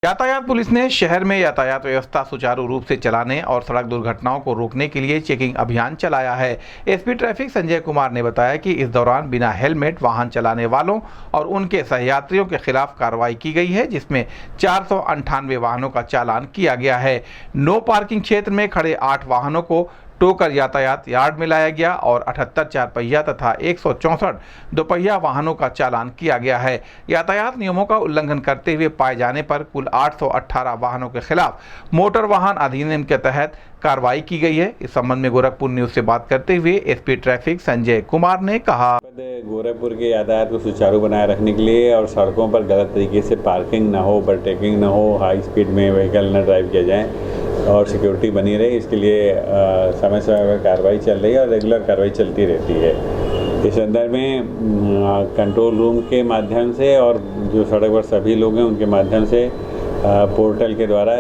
यातायात पुलिस ने शहर में यातायात व्यवस्था सुचारू रूप से चलाने और सड़क दुर्घटनाओं को रोकने के लिए चेकिंग अभियान चलाया है। एसपी ट्रैफिक संजय कुमार ने बताया कि इस दौरान बिना हेलमेट वाहन चलाने वालों और उनके सहयात्रियों के खिलाफ कार्रवाई की गई है, जिसमें 498 वाहनों का चालान किया गया है। नो पार्किंग क्षेत्र में खड़े 8 वाहनों को टोकर यातायात यार्ड में लाया गया और 78 4 पहिया तथा 164 दोपहिया वाहनों का चालान किया गया है। यातायात नियमों का उल्लंघन करते हुए पाए जाने पर कुल 818 वाहनों के खिलाफ मोटर वाहन अधिनियम के तहत कार्रवाई की गई है। इस संबंध में गोरखपुर न्यूज से बात करते हुए एसपी ट्रैफिक संजय कुमार ने कहा, गोरखपुर के यातायात को सुचारू बनाए रखने के लिए और सड़कों पर गलत तरीके से पार्किंग ना हो, ओवरटेकिंग ना हो, हाई स्पीड में व्हीकल न ड्राइव किया जाए और सिक्योरिटी बनी रहे, इसके लिए समय समय पर कार्रवाई चल रही है और रेगुलर कार्रवाई चलती रहती है। इस संदर्भ में कंट्रोल रूम के माध्यम से और जो सड़क पर सभी लोग हैं उनके माध्यम से पोर्टल के द्वारा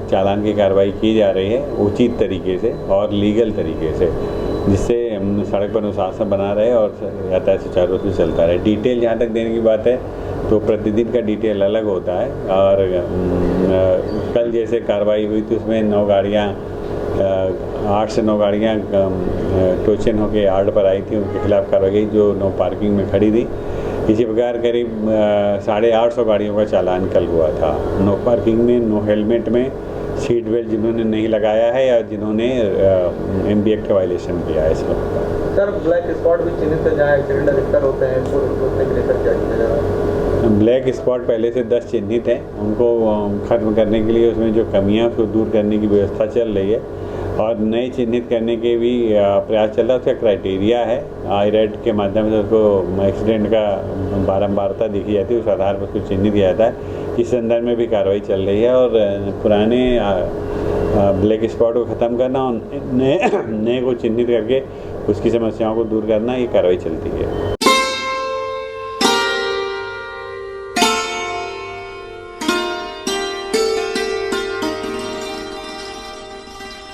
चालान की कार्रवाई की जा रही है उचित तरीके से और लीगल तरीके से, जिससे सड़क पर अनुशासन बना रहे और यातायात सुचारू रूप से चलता रहे। डिटेल जहाँ तक देने की बात है तो प्रतिदिन का डिटेल अलग होता है और कल जैसे कार्रवाई हुई थी उसमें 9 गाड़ियाँ 8 से 9 गाड़ियाँ टोचन होकर यार्ड पर आई थी, उनके खिलाफ कार्रवाई की जो नो पार्किंग में खड़ी थी। इसी प्रकार करीब 850 गाड़ियों का चालान कल हुआ था, नो पार्किंग में, नो हेलमेट में, सीट बेल्ट जिन्होंने नहीं लगाया है या जिन्होंने एमबी एक्ट का वायलेशन किया है। इसमें सर ब्लैक स्पॉट भी चिन्हित है जहाँ एक्सीडेंट अधिकतर होते हैं, इनको रोकने के लिए सर क्या किया जा रहा है? ब्लैक स्पॉट पहले से 10 चिन्हित हैं, उनको खत्म करने के लिए उसमें जो कमियां उसको दूर करने की व्यवस्था चल रही है और नए चिन्हित करने के भी प्रयास चल रहा है। उसका क्राइटेरिया है, IRAD के माध्यम से उसको एक्सीडेंट का बारंबारता देखी जाती है, उस आधार पर उसको चिन्हित किया जाता है। इस संदर्भ में भी कार्रवाई चल रही है और पुराने ब्लैक स्पॉट को ख़त्म करना और नए को चिन्हित करके उसकी समस्याओं को दूर करना, ये कार्रवाई चलती है।